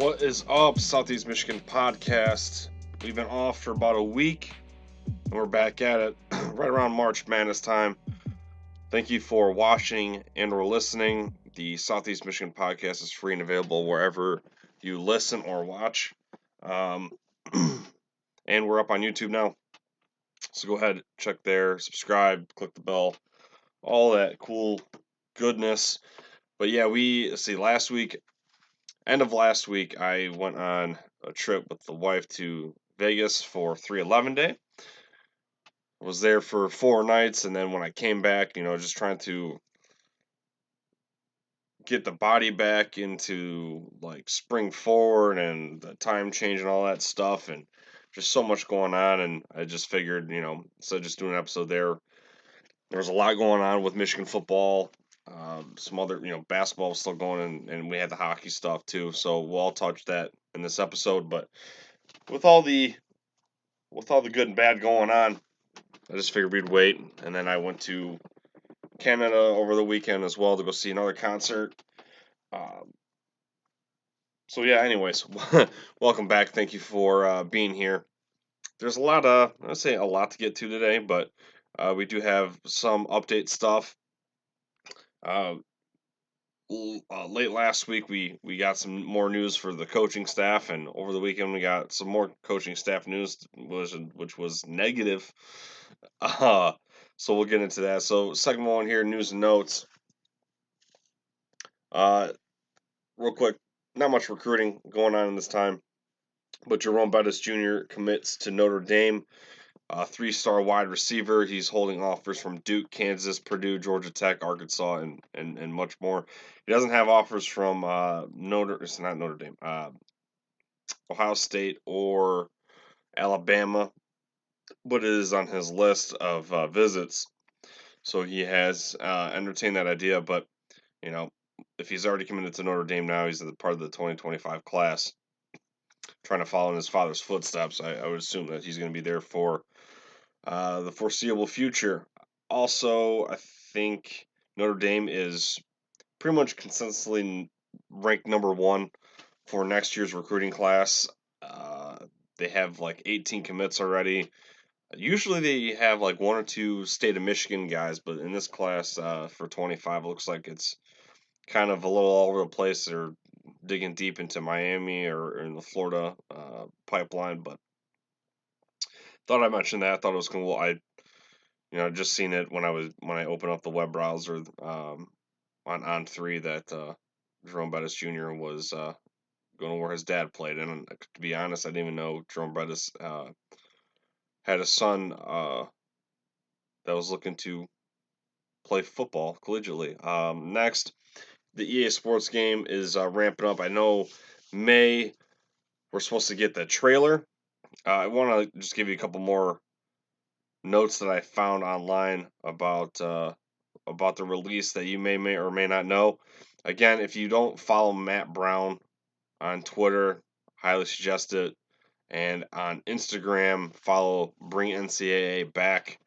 What is up, Southeast Michigan podcast? We've been off for about a week, and we're back at it right around March Madness time. Thank you for watching and/or listening. The Southeast Michigan podcast is free and available wherever you listen or watch. Um, and we're up on YouTube now, so go ahead, check there, subscribe, click the bell, all that cool goodness. But yeah, let's see, end of last week, I went on a trip with the wife to Vegas for 311 Day. Was there for 4 nights, and then when I came back, just trying to get the body back into like spring forward and the time change and all that stuff, and just so much going on. And I just figured, instead of just doing an episode there was a lot going on with Michigan football. Some other, basketball was still going, and we had the hockey stuff too. So we'll all touch that in this episode. But with all the good and bad going on, I just figured we'd wait. And then I went to Canada over the weekend as well to go see another concert. So yeah, anyways, welcome back. Thank you for being here. There's I'd say a lot to get to today, but we do have some update stuff. Uh, Late last week, we got some more news for the coaching staff, and over the weekend we got some more coaching staff news, which was negative. Uh, so we'll get into that. So second one here, news and notes. Uh, Real quick, not much recruiting going on in this time, but Jerome Bettis Jr. commits to Notre Dame. Three-star wide receiver. He's holding offers from Duke, Kansas, Purdue, Georgia Tech, Arkansas, and much more. He doesn't have offers from It's not Notre Dame, Ohio State or Alabama, but it is on his list of visits. So he has entertained that idea. But you know, if he's already committed to Notre Dame now, he's part of the 2025 class, trying to follow in his father's footsteps. I would assume that he's going to be there for the foreseeable future. Also, I think Notre Dame is pretty much consistently ranked number one for next year's recruiting class. Uh, they have like 18 commits already. Usually they have like one or two state of Michigan guys, but in this class for 25, it looks like it's kind of a little all over the place. They're digging deep into Miami or in the Florida pipeline, but thought I mentioned that. I thought it was cool. Just seen it when I opened up the web browser on 3 that Jerome Bettis Jr. was going where his dad played, and to be honest, I didn't even know Jerome Bettis had a son that was looking to play football collegiately. Next, the EA Sports game is ramping up. I know May we're supposed to get the trailer. I want to just give you a couple more notes that I found online about the release that you may or may not know. Again, if you don't follow Matt Brown on Twitter, highly suggest it. And on Instagram, follow Bring NCAA Back.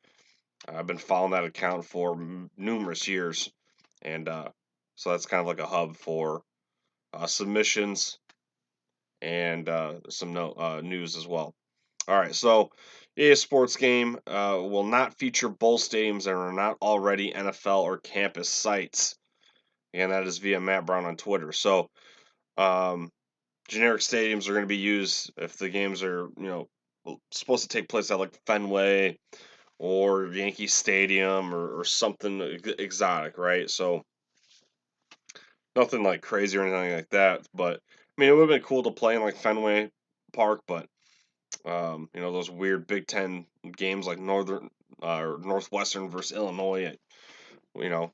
I've been following that account for numerous years, and so that's kind of like a hub for submissions and some news as well. All right, so EA Sports game will not feature bowl stadiums that are not already NFL or campus sites, and that is via Matt Brown on Twitter. So um, generic stadiums are going to be used if the games are supposed to take place at like Fenway or Yankee Stadium or something exotic, right? So nothing like crazy or anything like that. But I mean, it would have been cool to play in like Fenway Park, but those weird Big Ten games like Northern or Northwestern versus Illinois, you know,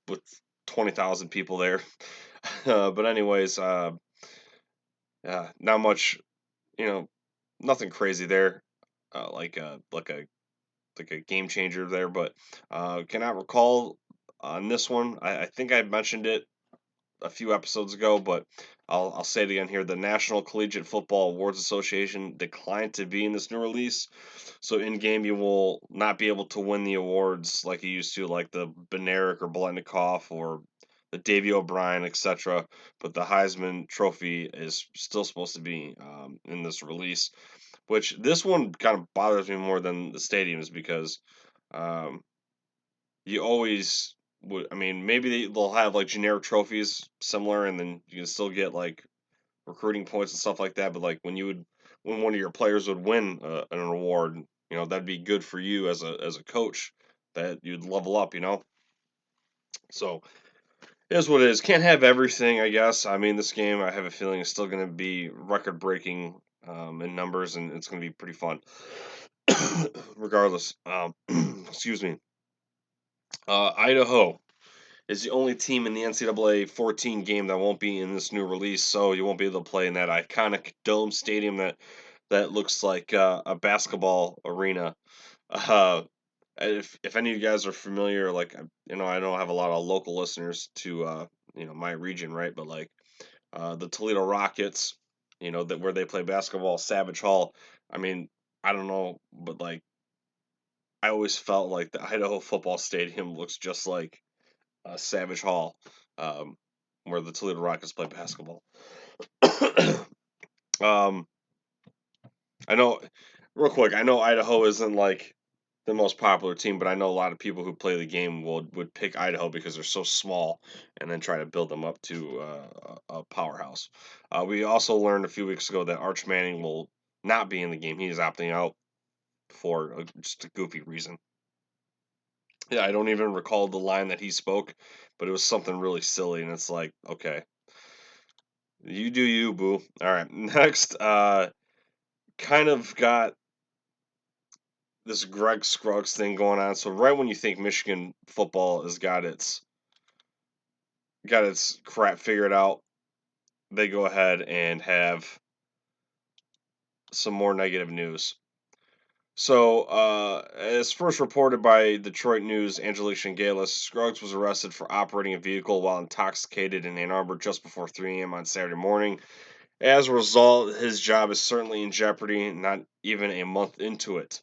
with 20,000 people there. But anyways, not much, you know, nothing crazy there, like a game changer there. But cannot recall on this one. I think I mentioned it a few episodes ago, but I'll say it again here. The National Collegiate Football Awards Association declined to be in this new release. So in game, you will not be able to win the awards like you used to, like the Benerick or Bletnikoff or the Davy O'Brien, etc. But the Heisman Trophy is still supposed to be in this release, which this one kind of bothers me more than the stadiums because um, you always would. I mean, maybe they'll have like generic trophies similar, and then you can still get like recruiting points and stuff like that. But like when one of your players would win an award, that'd be good for you as a coach that you'd level up. So it is what it is. Can't have everything, I guess. I mean, this game, I have a feeling, is still going to be record breaking in numbers, and it's going to be pretty fun, regardless. Excuse me. Idaho is the only team in the NCAA 14 game that won't be in this new release, so you won't be able to play in that iconic dome stadium that looks like a basketball arena. Uh, if any of you guys are familiar, like I don't have a lot of local listeners to my region, right? But like the Toledo Rockets, that where they play basketball, Savage Hall. I mean, I don't know, but like I always felt like the Idaho football stadium looks just like Savage Hall, um, where the Toledo Rockets play basketball. um, I know, real quick, I know Idaho isn't like the most popular team, but I know a lot of people who play the game would pick Idaho because they're so small, and then try to build them up to a powerhouse. We also learned a few weeks ago that Arch Manning will not be in the game. He is opting out for just a goofy reason. Yeah, I don't even recall the line that he spoke, but it was something really silly, and it's like, okay, you do you, boo. All right, next, kind of got this Greg Scruggs thing going on. So right when you think Michigan football has got its crap figured out, they go ahead and have some more negative news. So, as first reported by Detroit News, Angelique Shingalis, Scruggs was arrested for operating a vehicle while intoxicated in Ann Arbor just before 3 a.m. on Saturday morning. As a result, his job is certainly in jeopardy, not even a month into it.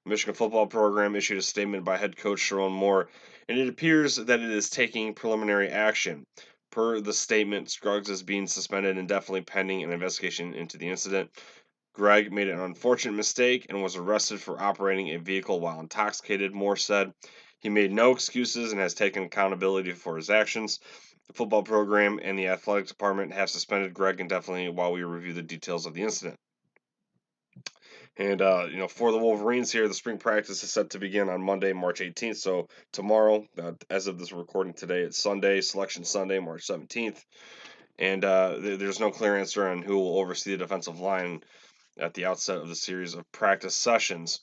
The Michigan football program issued a statement by head coach Sharon Moore, and it appears that it is taking preliminary action. Per the statement, Scruggs is being suspended indefinitely pending an investigation into the incident. Greg made an unfortunate mistake and was arrested for operating a vehicle while intoxicated, Moore said. He made no excuses and has taken accountability for his actions. The football program and the athletic department have suspended Greg indefinitely while we review the details of the incident. And for the Wolverines here, the spring practice is set to begin on Monday, March 18th. So tomorrow, as of this recording today, it's Sunday, Selection Sunday, March 17th. And there's no clear answer on who will oversee the defensive line at the outset of the series of practice sessions.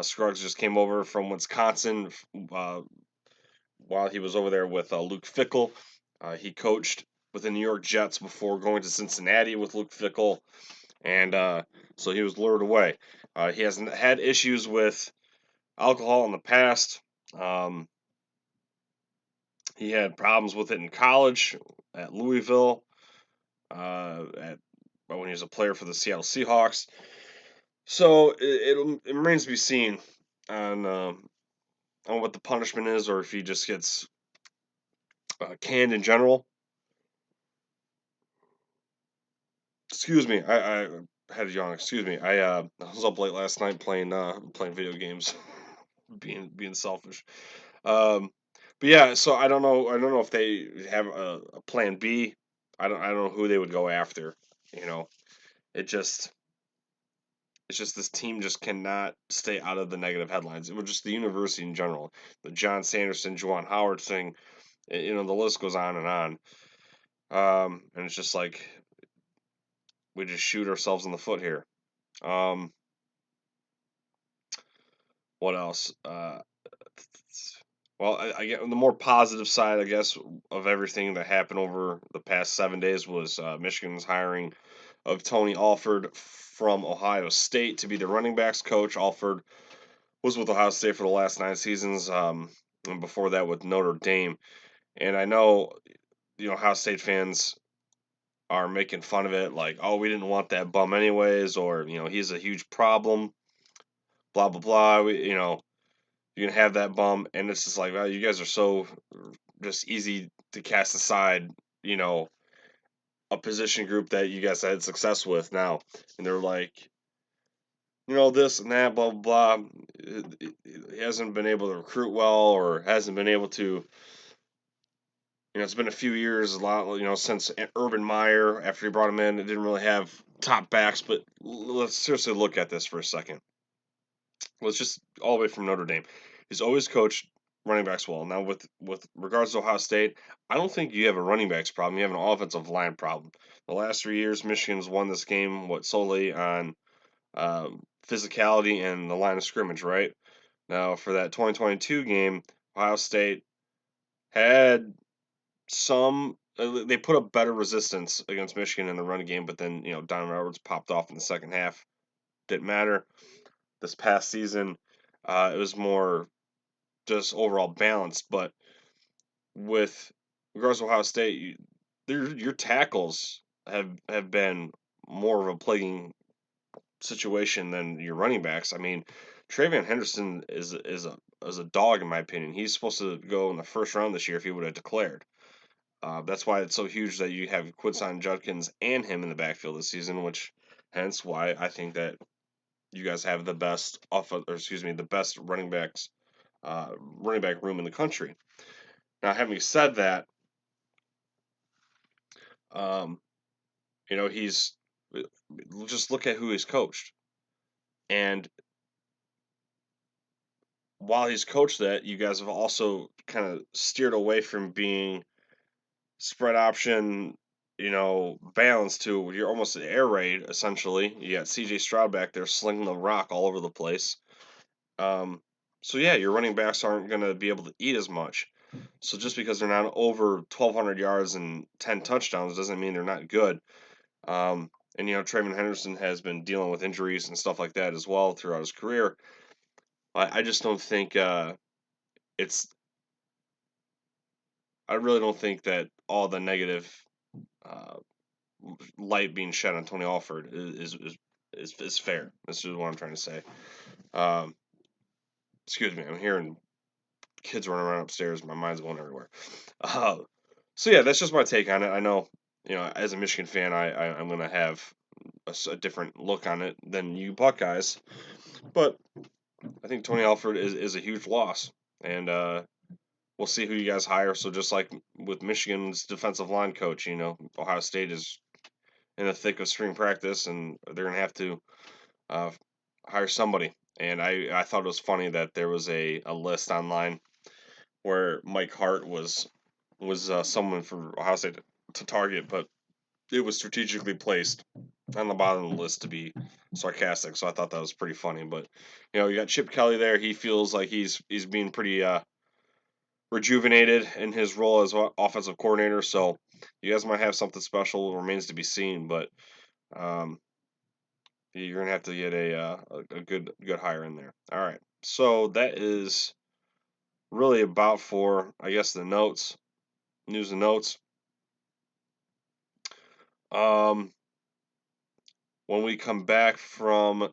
Scruggs just came over from Wisconsin while he was over there with Luke Fickell. He coached with the New York Jets before going to Cincinnati with Luke Fickell, and so he was lured away. He hasn't had issues with alcohol in the past. Um, he had problems with it in college at Louisville, when he was a player for the Seattle Seahawks. So it remains to be seen on what the punishment is, or if he just gets canned in general. Excuse me, I had a yawn. Excuse me, I was up late last night playing video games, being selfish. Um, but yeah, so I don't know if they have a plan B. I don't know who they would go after. You know, it just it's just this team just cannot stay out of the negative headlines. It was just the university in general, the John Sanderson, Juwan Howard thing. The list goes on and on. And it's just like we just shoot ourselves in the foot here. Um, what else? Well, I get the more positive side, I guess, of everything that happened over the past 7 days was Michigan's hiring of Tony Alford from Ohio State to be the running backs coach. Alford was with Ohio State for the last 9 seasons, and before that with Notre Dame. And I know, Ohio State fans are making fun of it, like, oh, we didn't want that bum anyways, or he's a huge problem, blah blah blah. You can have that bum, and it's just like, well, you guys are so just easy to cast aside, you know, a position group that you guys had success with now, and they're like, this and that, blah blah blah. He hasn't been able to recruit well, or hasn't been able to. It's been a few years, a lot, since Urban Meyer after he brought him in. It didn't really have top backs, but let's seriously look at this for a second. Let's just all the way from Notre Dame. He's always coached running backs well. Now, with regards to Ohio State, I don't think you have a running backs problem. You have an offensive line problem. The last 3 years, Michigan's won this game solely on physicality and the line of scrimmage, right? Now, for that 2022 game, Ohio State had they put up better resistance against Michigan in the run game, but then Donovan Edwards popped off in the second half. Didn't matter. This past season, it was more just overall balanced. But with regards to Ohio State, your tackles have been more of a plaguing situation than your running backs. I mean, Travion Henderson is a dog in my opinion. He's supposed to go in the first round this year if he would have declared. That's why it's so huge that you have Quinton Judkins and him in the backfield this season, which hence why I think that you guys have the best the best running back room in the country. Now, having said that, um, he's just look at who he's coached, and while he's coached that, you guys have also kind of steered away from being spread option, balance to you're almost an air raid essentially. You got C.J. Stroud back there slinging the rock all over the place. Um, so yeah, your running backs aren't going to be able to eat as much. So just because they're not over 1,200 yards and 10 touchdowns doesn't mean they're not good. And Travion Henderson has been dealing with injuries and stuff like that as well throughout his career. I just don't think it's. I really don't think that all the negative uh, light being shed on Tony Alford is fair. This is what I'm trying to say. Um, excuse me, I'm hearing kids running around upstairs. My mind's going everywhere. Uh, so yeah, that's just my take on it. I know, as a Michigan fan, I'm gonna have a different look on it than you Buckeyes, but I think Tony Alford is a huge loss, and we'll see who you guys hire. So just like with Michigan's defensive line coach, Ohio State is in the thick of spring practice, and they're gonna have to uh, hire somebody. And I thought it was funny that there was a list online where Mike Hart was someone for Ohio State to target, but it was strategically placed on the bottom of the list to be sarcastic. So I thought that was pretty funny. But you got Chip Kelly there. He feels like he's being pretty rejuvenated in his role as offensive coordinator. So you guys might have something special. It remains to be seen, but um, you're gonna have to get a good hire in there. All right. So that is really about for I guess the news and notes. Um, when we come back from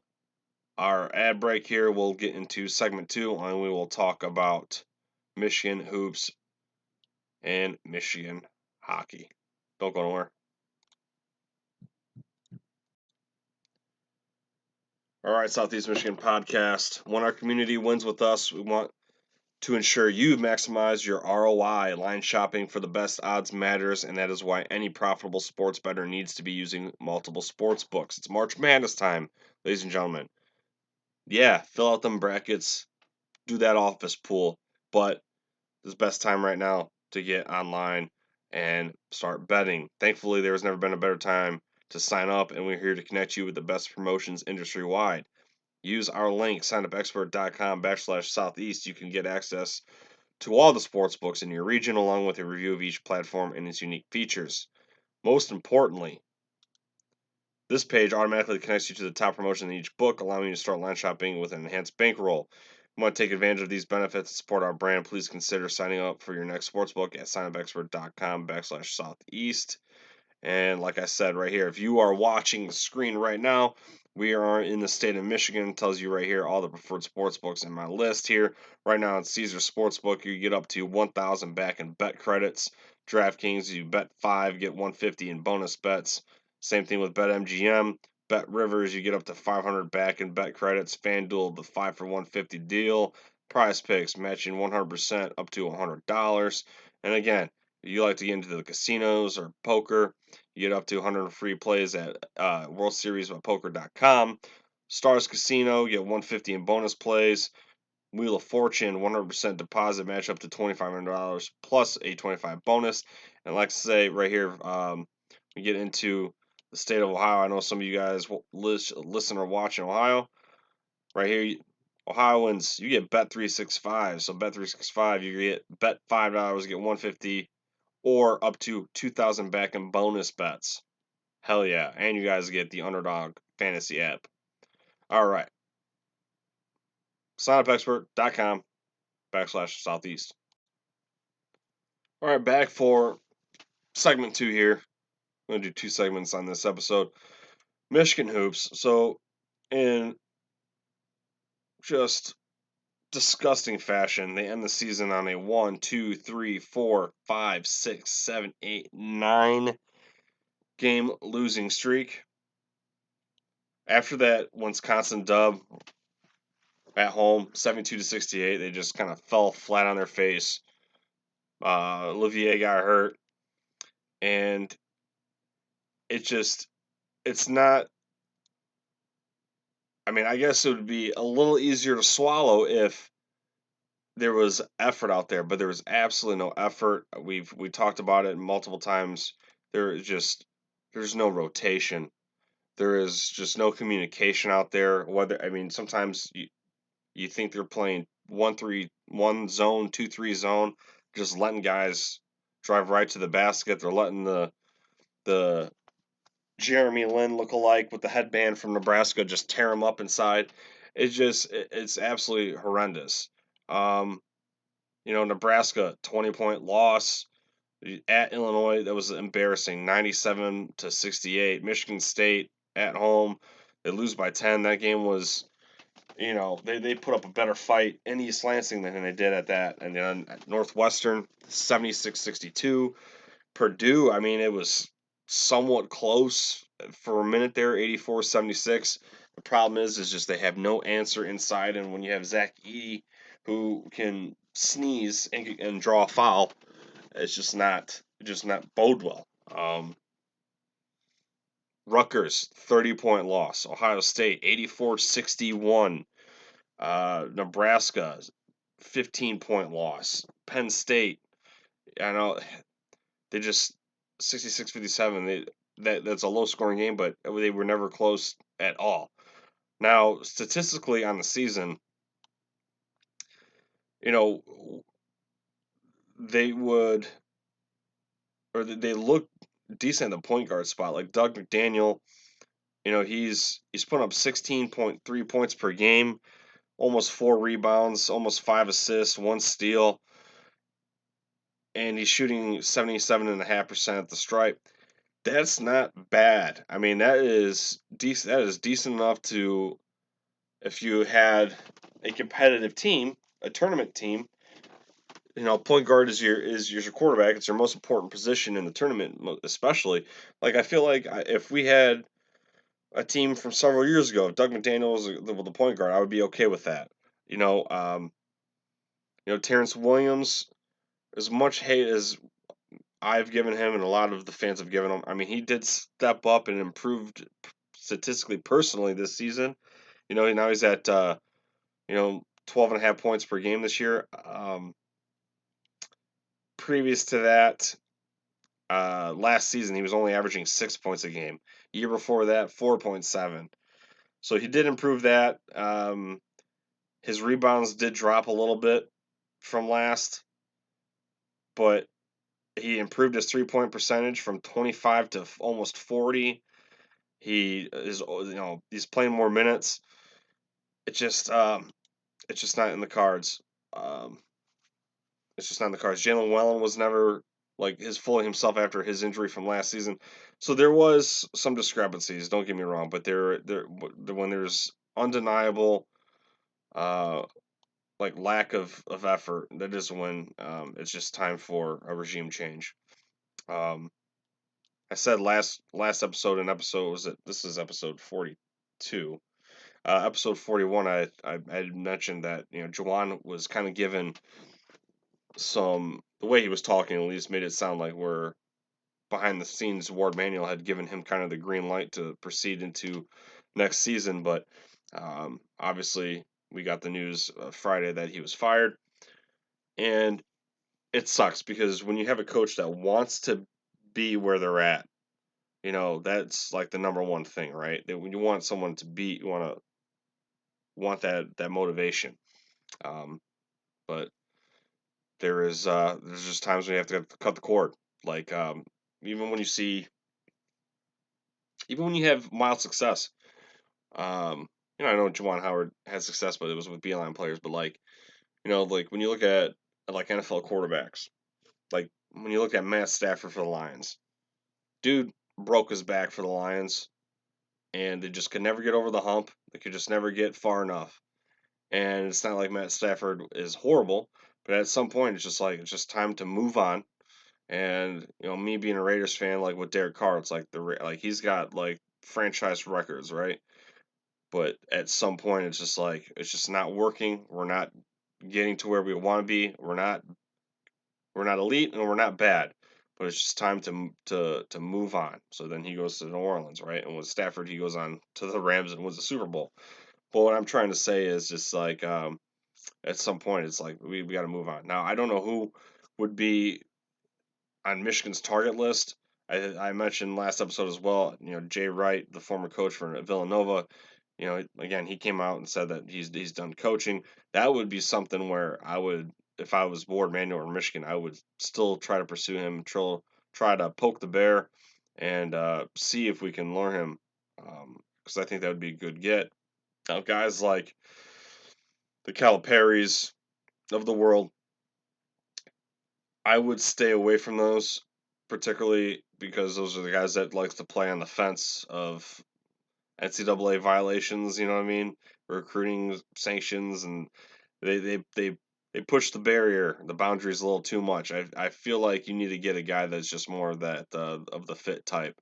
our ad break here, we'll get into segment 2, and we will talk about Michigan hoops and Michigan hockey. Don't go nowhere. All right, Southeast Michigan podcast. When our community wins with us, we want to ensure you maximize your ROI. Line shopping for the best odds matters, and that is why any profitable sports bettor needs to be using multiple sports books. It's March Madness time, ladies and gentlemen. Yeah, fill out them brackets, do that office pool, but this is the best time right now to get online and start betting. Thankfully, there's never been a better time to sign up, and we're here to connect you with the best promotions industry wide. Use our link, signupexpert.com/southeast. You can get access to all the sports books in your region, along with a review of each platform and its unique features. Most importantly, this page automatically connects you to the top promotion in each book, allowing you to start line shopping with an enhanced bankroll. If you want to take advantage of these benefits and support our brand, please consider signing up for your next sportsbook at signupexpert.com/southeast. And like I said right here, if you are watching the screen right now, we are in the state of Michigan. It tells you right here all the preferred sports books in my list here. Right now, it's Caesar Sportsbook. You get up to 1,000 back in bet credits DraftKings, you bet 5, get 150 in bonus bets. Same thing with BetMGM. Bet Rivers, you get up to 500 back in bet credits. FanDuel, the 5 for 150 deal. Prize Picks, matching 100% up to $100. And again, you like to get into the casinos or poker, you get up to 100 free plays at World Series by Poker.com. Stars Casino, you get 150 in bonus plays. Wheel of Fortune, 100% deposit match up to $2,500 plus a 25 bonus. And like I say right here, we get into the state of Ohio. I know some of you guys listen or watch in Ohio. Right here, Ohioans, you get Bet365. So Bet365, you get bet $5, get 150 or up to 2,000 back in bonus bets. Hell yeah. And you guys get the Underdog Fantasy app. All right. SignUpExpert.com/Southeast. All right, back for segment 2 here. I'm going to do 2 segments on this episode. Michigan hoops. So, in just disgusting fashion, they end the season on a 1, 2, 3, 4, 5, 6, 7, 8, 9 game losing streak. After that Wisconsin dub at home, 72-68, they just kind of fell flat on their face. Olivier got hurt, and it's not. I mean, I guess it would be a little easier to swallow if there was effort out there, but there was absolutely no effort. We talked about it multiple times. There's no rotation. There is just no communication out there. Whether I mean, sometimes you think they're playing 1-3-1 zone, 2-3 zone, just letting guys drive right to the basket. They're letting the Jeremy Lin look-alike with the headband from Nebraska just tear him up inside. It's absolutely horrendous. Um, Nebraska 20-point loss at Illinois. That was embarrassing, 97-68. Michigan State at home, they lose by 10. That game was, they put up a better fight in East Lansing than they did at that. And then at Northwestern, 76-62. Purdue, I mean, it was somewhat close for a minute there, 84-76. The problem is just they have no answer inside, and when you have Zach Edey, who can sneeze and draw a foul, it's just not bode well. Rutgers, 30-point loss. Ohio State, 84-61. Nebraska, 15-point loss. Penn State, I know they just 66-57. That's a low scoring game, but they were never close at all. Now, statistically on the season, you know, they would or they look decent at the point guard spot. Like Doug McDaniel, he's putting up 16.3 points per game, almost 4 rebounds, almost 5 assists, 1 steal, and he's shooting 77.5% at the stripe. That's not bad. I mean, that is decent. That is decent enough to, if you had a competitive team, a tournament team, point guard is your quarterback. It's your most important position in the tournament, especially. Like I feel like if we had a team from several years ago, if Doug McDaniel was the point guard, I would be okay with that. Terrence Williams, as much hate as I've given him and a lot of the fans have given him, I mean, he did step up and improved statistically personally this season. Now he's at 12 and a half points per game this year. Previous to that, last season he was only averaging 6 points a game. Year before that, 4.7. So he did improve that. His rebounds did drop a little bit from last, but he improved his 3-point percentage from 25 to almost 40. He is, he's playing more minutes. It's just not in the cards. It's just not in the cards. Jalen Wellen was never like his fully himself after his injury from last season, so there was some discrepancies. Don't get me wrong, but there when there's undeniable like lack of effort, that is when it's just time for a regime change. I said last episode and episode was it? This is episode 42. Episode 41, I had mentioned that Juwan was kind of given the way he was talking at least made it sound like we're behind the scenes. Ward Manuel had given him kind of the green light to proceed into next season, but obviously we got the news Friday that he was fired, and it sucks because when you have a coach that wants to be where they're at, that's like the number one thing, right? That when you want someone to be, you want that motivation. Um, but there's just times when you have to cut the cord. Like even when you see, even when you have mild success, um, I know Juwan Howard had success, but it was with Beeline players. But like like when you look at like NFL quarterbacks, like when you look at Matt Stafford for the Lions, dude broke his back for the Lions, and they just could never get over the hump. They could just never get far enough. And it's not like Matt Stafford is horrible, but at some point it's just time to move on. And me being a Raiders fan, like with Derek Carr, it's like like he's got like franchise records, right? But at some point, it's just not working. We're not getting to where we want to be. We're not elite and we're not bad, but it's just time to move on. So then he goes to New Orleans, right? And with Stafford, he goes on to the Rams and wins the Super Bowl. But what I'm trying to say is just like at some point, it's like we got to move on. Now I don't know who would be on Michigan's target list. I mentioned last episode as well. Jay Wright, the former coach for Villanova. Again, he came out and said that he's done coaching. That would be something where I would, if I was Ward Manuel or Michigan, I would still try to pursue him, try to poke the bear, and see if we can lure him, because I think that would be a good get. Now, guys like the Calipari's of the world, I would stay away from those, particularly because those are the guys that likes to play on the fence of NCAA violations. You know what I mean? Recruiting sanctions, and they push the boundaries a little too much. I feel like you need to get a guy that's just more of that of the fit type.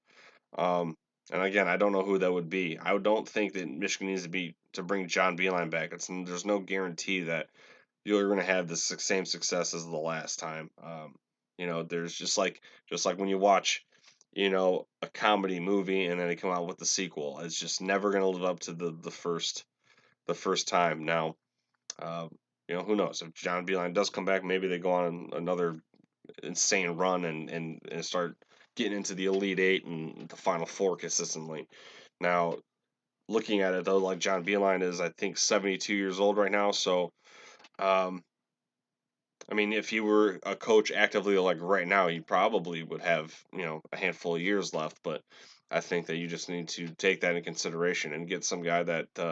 Um, and again, I don't know who that would be. I don't think that Michigan needs to bring John Beilein back. There's no guarantee that you're going to have the same success as the last time. There's just like when you watch, a comedy movie and then they come out with the sequel. It's just never going to live up to the first time. Now, uh, who knows if John Beilein does come back? Maybe they go on another insane run and start getting into the Elite Eight and the Final Four consistently. Now, looking at it though, like John Beilein is, I think, 72 years old right now, so. Um, I mean, if he were a coach actively like right now, he probably would have, a handful of years left. But I think that you just need to take that into consideration and get some guy that is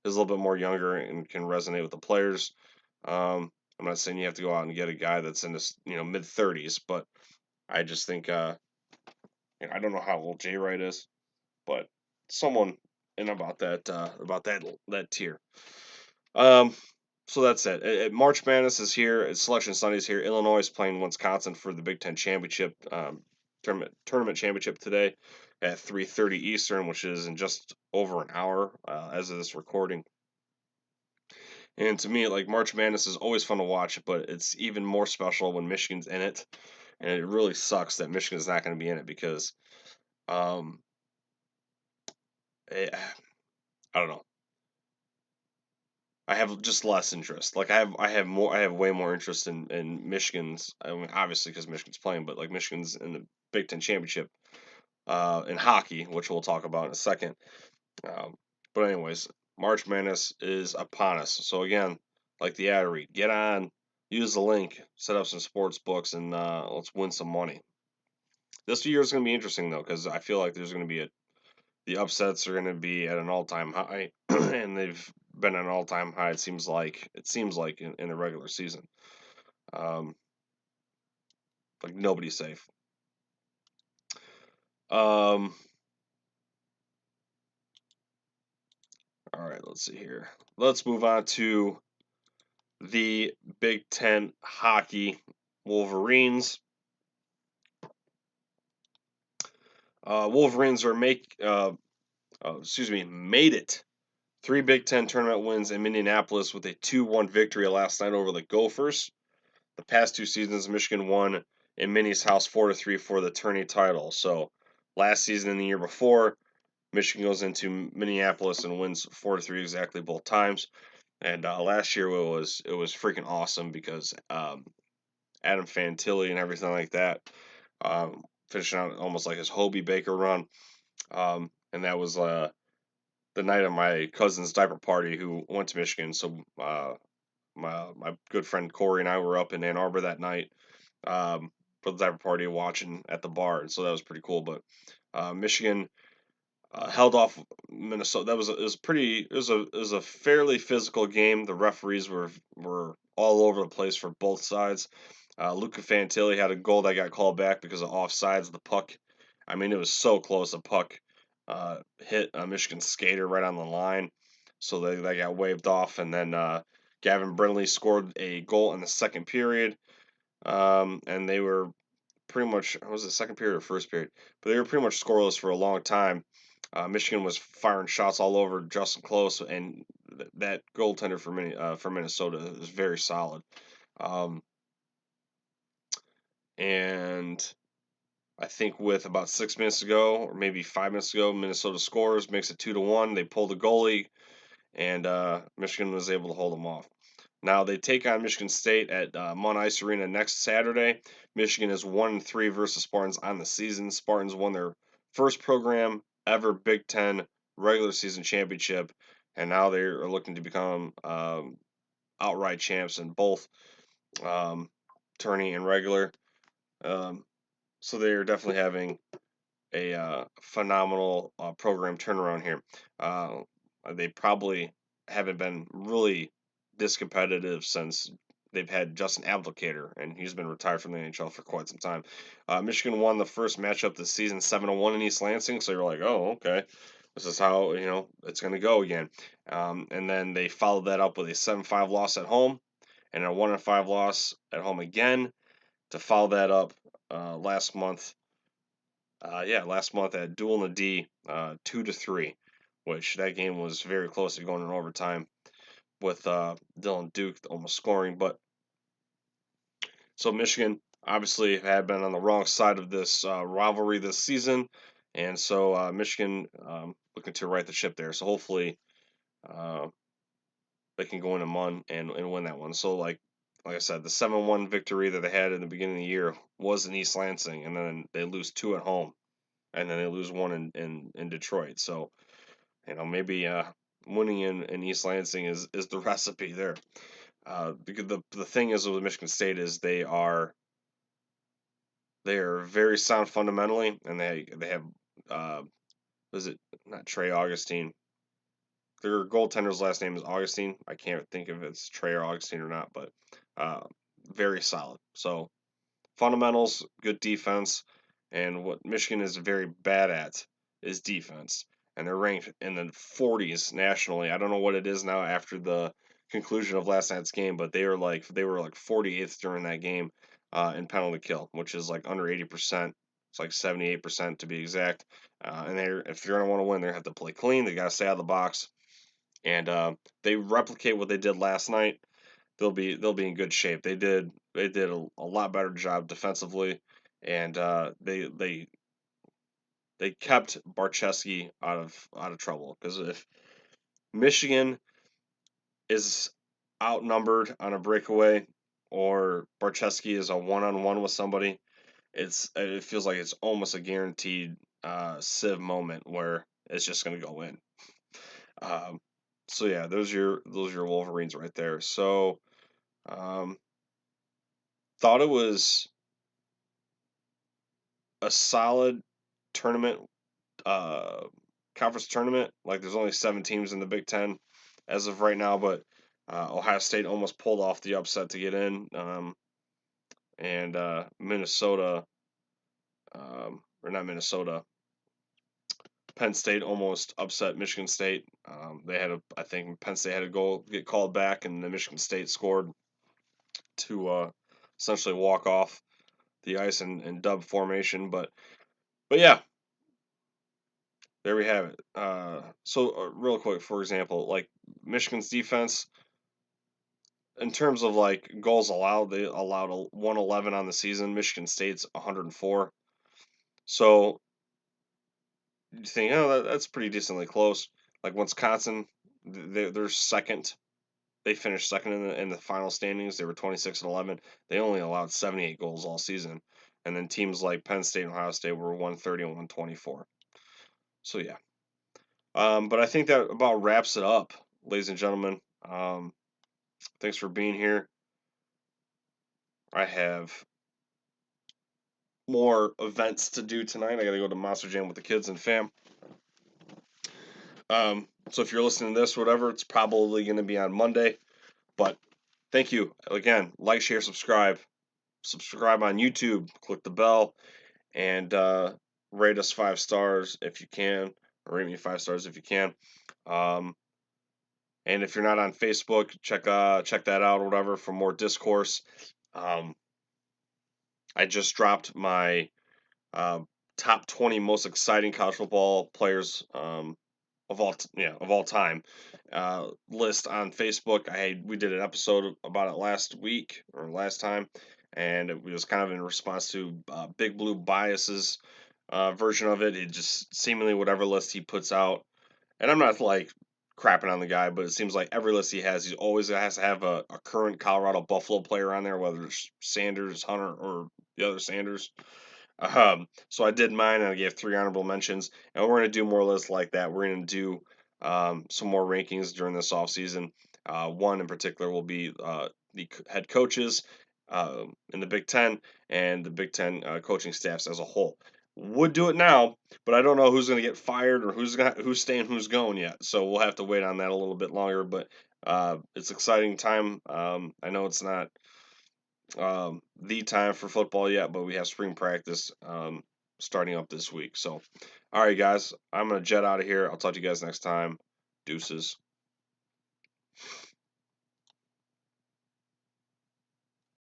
a little bit more younger and can resonate with the players. I'm not saying you have to go out and get a guy that's in his, mid 30s, but I just think, I don't know how old Jay Wright is, but someone in about that tier. Um, so that's it. March Madness is here. Selection Sunday is here. Illinois is playing Wisconsin for the Big Ten championship tournament championship today at 3:30 Eastern, which is in just over an hour as of this recording. And to me, like March Madness is always fun to watch, but it's even more special when Michigan's in it. And it really sucks that Michigan's not going to be in it because um, I don't know. I have just less interest. Like I have way more interest in Michigan's. I mean, obviously because Michigan's playing, but like Michigan's in the Big Ten championship in hockey, which we'll talk about in a second. Um, but anyways, March Madness is upon us. So again, like the ad read, get on, use the link, set up some sports books, and let's win some money. This year is going to be interesting though, because I feel like there's going to be the upsets are going to be at an all-time high, and they've been at an all-time high. It seems like in the regular season, um, like nobody's safe. Um, all right, let's see here. Let's move on to the Big Ten hockey. Wolverines Wolverines made it 3 Big Ten tournament wins in Minneapolis with a 2-1 victory last night over the Gophers. The past 2 seasons, Michigan won in Minnie's house 4-3 for the tourney title. So last season and the year before, Michigan goes into Minneapolis and wins 4-3 exactly both times. And last year it was freaking awesome because Adam Fantilli and everything like that, finishing out almost like his Hobie Baker run. And that was the night of my cousin's diaper party who went to Michigan. So my good friend Corey and I were up in Ann Arbor that night for the diaper party, watching at the bar, and so that was pretty cool. But Michigan held off Minnesota. It was a fairly physical game. The referees were all over the place for both sides. Luca Fantilli had a goal that got called back because of offsides. The puck, I mean, it was so close. The puck hit a Michigan skater right on the line, so they got waved off. And then Gavin Brindley scored a goal in the second period, and they were pretty much, was it second period or first period? But they were pretty much scoreless for a long time. Michigan was firing shots all over Justin Close, and that goaltender for Minnesota is very solid. Um, and I think with about 6 minutes to go, or maybe 5 minutes to go, Minnesota scores, makes it 2-1. They pull the goalie, and Michigan was able to hold them off. Now they take on Michigan State at Mount Ice Arena next Saturday. Michigan is 1-3 versus Spartans on the season. Spartans won their first program ever Big Ten regular season championship, and now they are looking to become outright champs in both um, tourney and regular. Um, so they are definitely having a phenomenal program turnaround here. Uh, they probably haven't been really this competitive since they've had Justin Applicator, and he's been retired from the NHL for quite some time. Michigan won the first matchup this season 7-1 in East Lansing, so you're like, oh, okay. This is how, it's going to go again. And then they followed that up with a 7-5 loss at home and a 1-5 loss at home again to follow that up last month last month at Duel in the D, 2-3, which that game was very close to going in overtime with Dylan Duke almost scoring. But so Michigan obviously had been on the wrong side of this rivalry this season, and so Michigan looking to right the ship there. So hopefully uh, they can go in a month and win that one. So like I said, the 7-1 victory that they had in the beginning of the year was in East Lansing, and then they lose 2 at home, and then they lose 1 in Detroit. So maybe winning in East Lansing is the recipe there. Because the thing is with Michigan State is they are very sound fundamentally, and they have is it not Trey Augustine? Their goaltender's last name is Augustine. I can't think if it's Trey or Augustine or not, but uh, very solid. So fundamentals, good defense, and what Michigan is very bad at is defense. And they're ranked in the 40s nationally. I don't know what it is now after the conclusion of last night's game, but they were like 48th during that game in penalty kill, which is like under 80%. It's like 78% to be exact. And if they're gonna want to win, they have to play clean. They gotta stay out of the box, and they replicate what they did last night. They'll be in good shape. They did a lot better job defensively, and they kept Barczewski out of trouble, because if Michigan is outnumbered on a breakaway or Barczewski is a one-on-one with somebody, it feels like it's almost a guaranteed sieve moment where it's just going to go in. Um, so yeah, those are your Wolverines right there. So um, thought it was a solid tournament, uh, conference tournament. Like there's only 7 teams in the Big Ten as of right now, but Ohio State almost pulled off the upset to get in, and Minnesota, or not Minnesota, Penn State almost upset Michigan State. I think Penn State had a goal get called back, and the Michigan State scored to essentially walk off the ice in dub formation. But yeah, there we have it. Real quick, for example, like Michigan's defense, in terms of like goals allowed, they allowed 111 on the season. Michigan State's 104. So you think, oh, that's pretty decently close. Like Wisconsin, they're second. They finished second in the final standings. They were 26 and 11. They only allowed 78 goals all season. And then teams like Penn State and Ohio State were 130 and 124. So yeah. But I think that about wraps it up, ladies and gentlemen. Thanks for being here. I have more events to do tonight. I got to go to Monster Jam with the kids and fam. So if you're listening to this, whatever, it's probably going to be on Monday. But thank you again. Like, share, subscribe. Subscribe on YouTube. Click the bell and rate us 5 stars if you can. Or rate me 5 stars if you can. And if you're not on Facebook, check that out or whatever for more discourse. I just dropped my uh, top 20 most exciting college football players of all time list on Facebook. We did an episode about it last week or last time, and it was kind of in response to Big Blue Bias's version of it. It just seemingly whatever list he puts out, and I'm not like crapping on the guy, but it seems like every list he always has to have a current Colorado Buffalo player on there, whether it's Sanders, Hunter, or the other Sanders. So I did mine and I gave 3 honorable mentions, and we're gonna do more lists like that. We're gonna do some more rankings during this off season. One in particular will be the head coaches in the Big Ten and the Big Ten coaching staffs as a whole. Would do it now, but I don't know who's gonna get fired or who's staying, who's going yet. So we'll have to wait on that a little bit longer. But it's exciting time. I know it's not the time for football yet, but we have spring practice starting up this week. So, all right, guys, I'm going to jet out of here. I'll talk to you guys next time. Deuces.